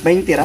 20 ra.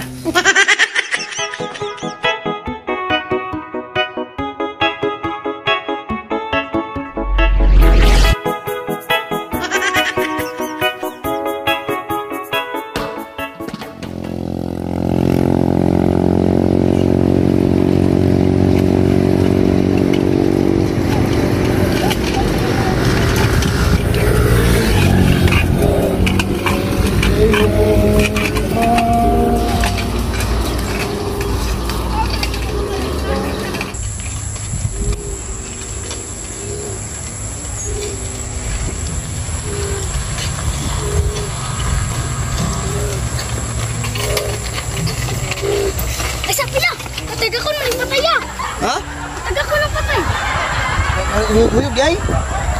Ha? Taga ko lang patay. Huyog yay?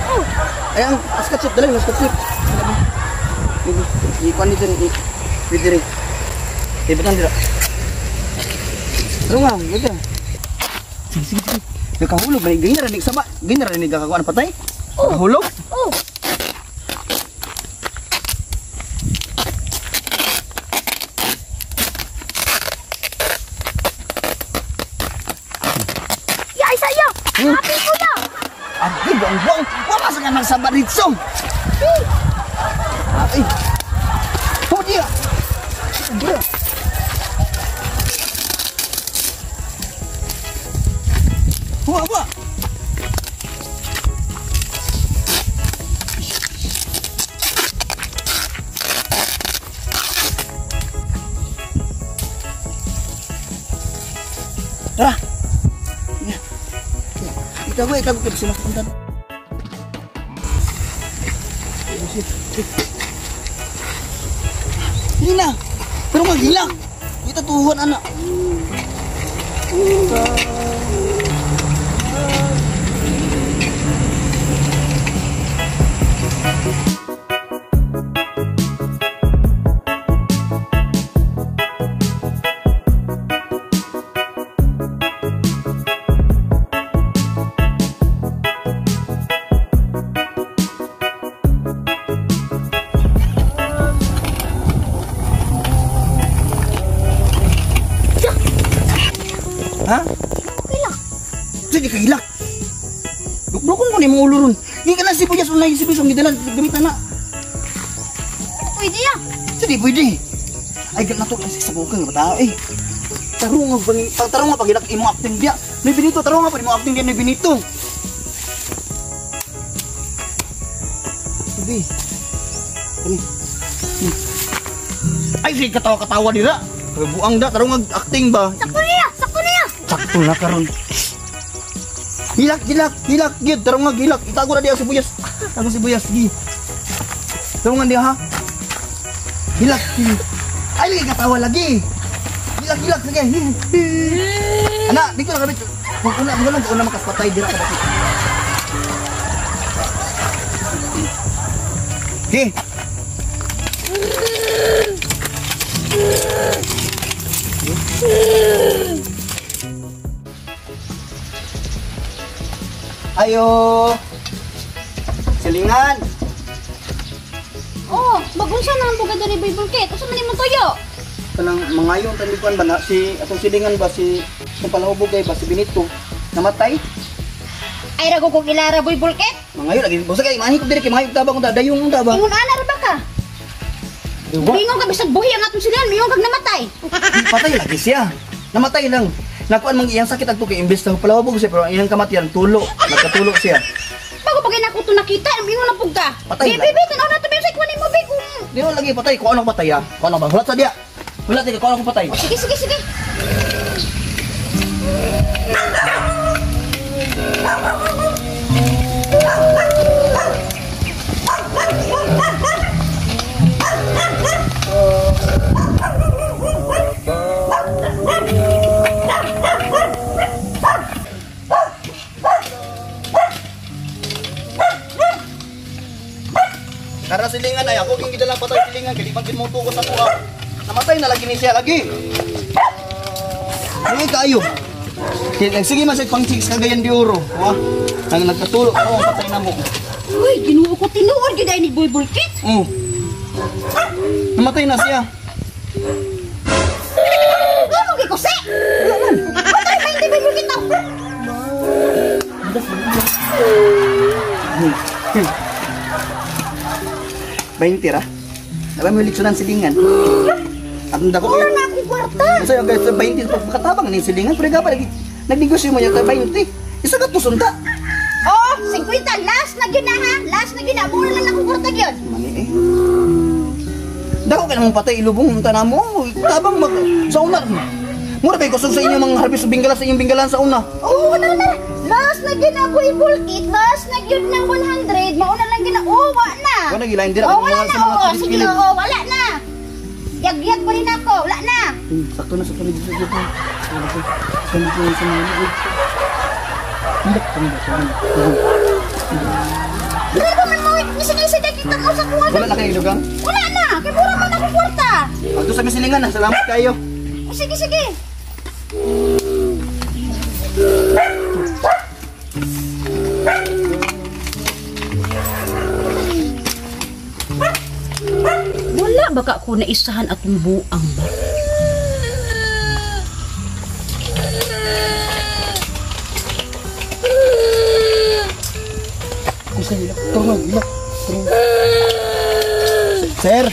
Oh. Ay, ang skatsip, dali, skatsip. Ikuan dito, pwede rin. Ibutan dito. Pero nga, ganda. Sige. Nakahulog, ganyan rin sama. Ganyan rin nagkakakuan patay? Nakahulog? Oh. Happy ko na! Abi, buang-buang! Wala sa nga nagsabar dito! Ay! Oh, dia! Buwa! Tara! Ikaw ka bisa punta. Ini na. Pero maghilang. Kita tuhuan anak. Ha? Hilak. Sige kahilak. Dukdukon ko ni mo ulurun. Di ka na sibuyas unay sibuyas ang gidalan gamit na. Pwede ya. Sige pwede. Ay gana to kasi sa bukang bata eh. Tarong nga pagilak imo acting dia. Ni Benito tarong nga pa imo acting dia ni Benito. Sabi. Kani. Ay sige katawa-katawa dira. Buang da tarong nga acting ba? Sakto niya. Sakto na karon. Hilak gid tarong nga hilak. Itago na diha sibuyas. Tago sibuyas gi. Tarong nga diha ha. Hilak. Ay lagi katawa lagi. Hilak sige. Ana, dito na kabit. Kung una makaspatay dira ka dati. Gi. Ayo. Silingan. Oh, bagunsa na ang buga dari Bible Kit. Usa man imong tuyo? Kanang mangayon tanikuan ba na si atong silingan ba si palahubog ba si Benito namatay? Ay rago kog ilara Bible Kit. Mangayon lagi bosa kay mahigog diri kay mahigog tabang da dayong da ba? Ingon ana ra ba ka? Bingon ka bisag buhi ang atong silingan, mingon kag namatay. Patay lagi siya. Namatay lang. Nakuan mang iyang sakit agto kay imbes na palahubog siya pero ang iyang kamatian tulo. Nagkatulo siya. Bago pagay nako to nakita, mingon na pug ka. Patay lang. Bibi tanaw na to bisag kunin mo bi kung. Di mo lagi patay ko ano patay ah. Ko ano ba? Hulat sa dia. Hulat ka ko ano patay. Sige. Karena silingan ay ako ging gidalang patay silingan kay di man mo tukos sa kuha. Namatay na lagi ni siya lagi. Ay kayo. Sige man sa pang 6 kagayan di oro. Ha? Ang nagkatulog ako ang patay na mo. Uy, Ginoo ko tinuod Tungod yun ay ni Bulbulkit. Oh. Namatay na siya. Ano gi kusi? Patay ba hindi Bulbulkit to? Tira. Alam mo litsunan silingan. At nda ko. Wala na akong kwarta. Masaya guys, 20 pagkatabang ni silingan, pero ga pa lagi nagnegosyo mo yung 20. Isa ka to sunda. Oh, 50 last na gyud na ha. Last na gyud na. Mura lang akong kwarta gyud. Mani eh. Dako ka namang patay ilubong ng tanan mo. Tabang mag sa una. Mura ba kusog sa inyo mga harvest binggalan sa inyong binggalan sa una? Oh, na. Last na gyud na Bulbulkit. Last na gyud ng 100. Mauna lang gyud na. Oh, wa na. Wala gilain dira Oh, wala na. sa mga Oh, sige, kilid. oh, wala na. Yag-yag pa rin ako. Wala na. Sakto na dito dito. Sakto sa mga. Hindi ka. Dili ko man mo. Sige kita ko sa kuha. Wala na kayo dugang. Wala na. Kay mura man ako kwarta. Pagto sa silingan na, salamat kayo. Oh, sige. Wala baka ako naisahan atong buang ba? Sir.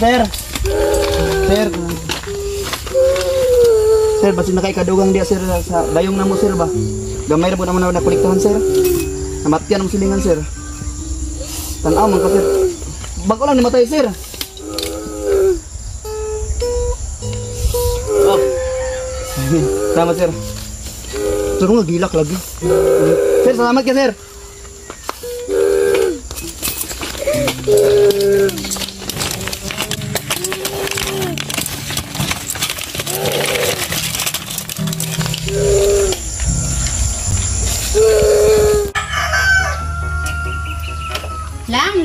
Sir, basin na kay kadugang dia sir sa dayong namo sir ba? Gamay ra po naman na kolektahan sir. Namatyan ang silingan sir. Tanaw man ka sir. Bago lang namatay sir. Oh. Salamat sir. Pero nga gilak lagi. Sir, salamat ka sir.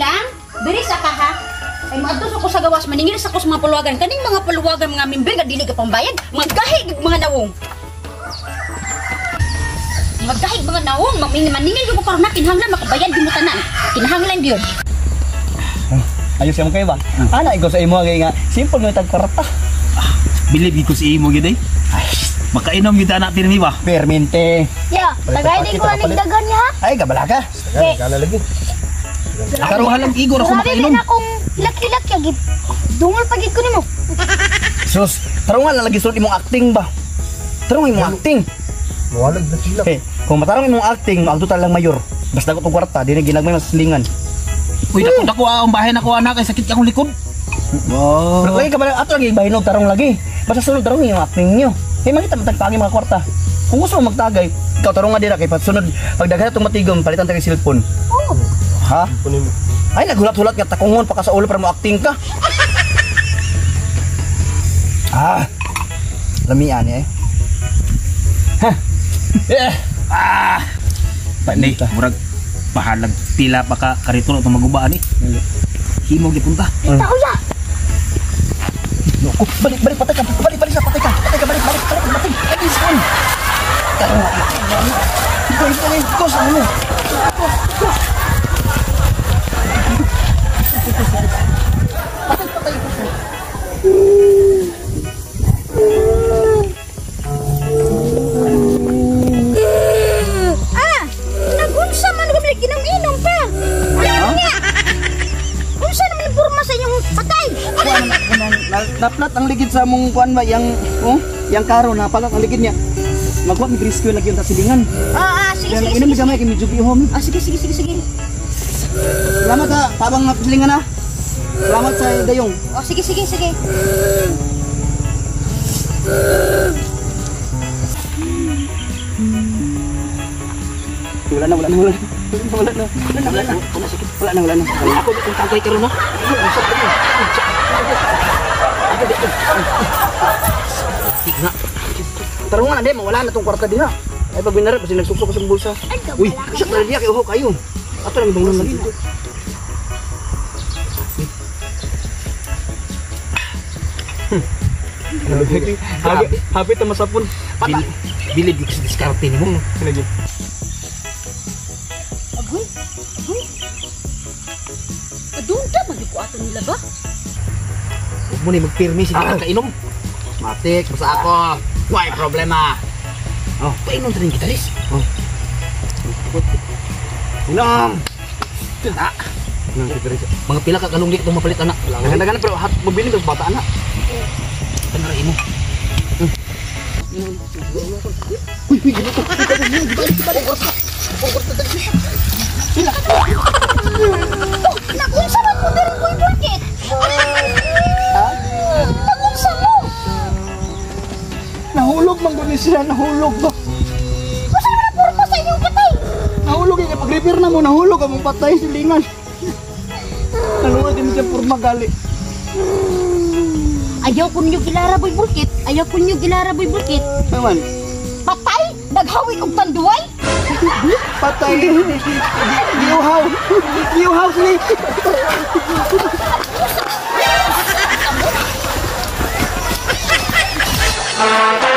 Lang, diri sa ka ha. Ay maadtos ako sa gawas, maningil sa ko sa mga paluwagan. Kaning mga paluwagan mga member nga dili ka pambayad, magkahig mga nawong. Magkahig mga nawong, maningil ko karon na kinahanglan makabayad gyud mo tanan. Kinahanglan gyud. Ayos siya mo kayo ba? Ana, ikaw sa imo nga simple nga tagkwarta. Believe ko si imo gid eh. Ay, makainom gid anak pirmi ba? Permente. Ya, tagay di ko aning dagan niya. Ay, gabala ka. Gala lagi. Karuhan lang igor ako makainom. akong hilak-hilak ya gid. Dungol pagid ko nimo. Sus, tarungan na lagi sulod imong acting ba? Tarungan imong acting. Mawalag na sila. Eh, kung matarong imong acting, ang total lang mayor. Basta ko kwarta, di na ginagmay mas silingan. Uy, dako ang bahay na ko anak kay sakit akong likod. Wow. Pero kayo kabala ato lagi bahinog tarong lagi. Basta sulod tarong imong acting niyo. Kay makita matagpagi mga kwarta. Kung gusto mo magtagay, ikaw tarong nga dira kay sunod pagdaghan atong matigom, palitan ta kay cellphone. Oh. Ha? Kunin mo. Ay, naghulat-hulat nga takungon pa ka sa ulo para mo acting ka. Lamian eh. Ha? Panay, murag pahalag tila pa ka karito na magubaan eh. Himo gipunta. Tao ya. Loko, balik patay ka. Balik sa patay ka. Balik. Ay, son. Tara nga. Ikaw sa ano? Nagunsa man ko balik inom-inom pa. Unsa naman ang porma sa inyong patay? Naplat ang ligid sa mong kuan ba yang karo na palat ang ligid niya. Magwa mi rescue lagi yung tasilingan. Sige. Yan inom gamay kay medyo bihom. Sige. Salamat ha, tabang napasilingan ha. Salamat sa dayong. Oh, sige. Wala na. Ako kung tagay ka ron ha. Tigna. Tarungan na din, mawala na tong kwarta din ha. Ay pag binarap kasi nagsuksok ko sa bulsa. Uy, siya na diya kayo kayo. Ato lang ibang lagi dito. Habit na masapon. Pata. Bilib ko sa diskarte nimo. Madunda magiko ato nila ba? Huwag mo na magpirmi, sige ka kainom. Matik, basta ako. Why problema? Oh, painom rin kita, Riz. Oh. Inom! Ah. Mga pila ka kalunggi itong mapalit, anak. Naganda-ganda, pero mabiling ka bata, anak. Panarin mo. Uy, ganito. Nakunsa man mo diri boy bulkit. Nakunsa mo. Nahulog man ko siya, nahulog ba? Kusa na purpose sa inyong patay. Nahulog yung pag-repair na mo, nahulog ang mong patay silingan. Nalunod din siya purma gali. Ayaw ko ninyo gilara boy bulkit. Ayaw ko ninyo gilara boy bulkit. Ewan, Patay? Naghawig og tanduay? patay. Giuhaw. Giuhaw sila. Ah!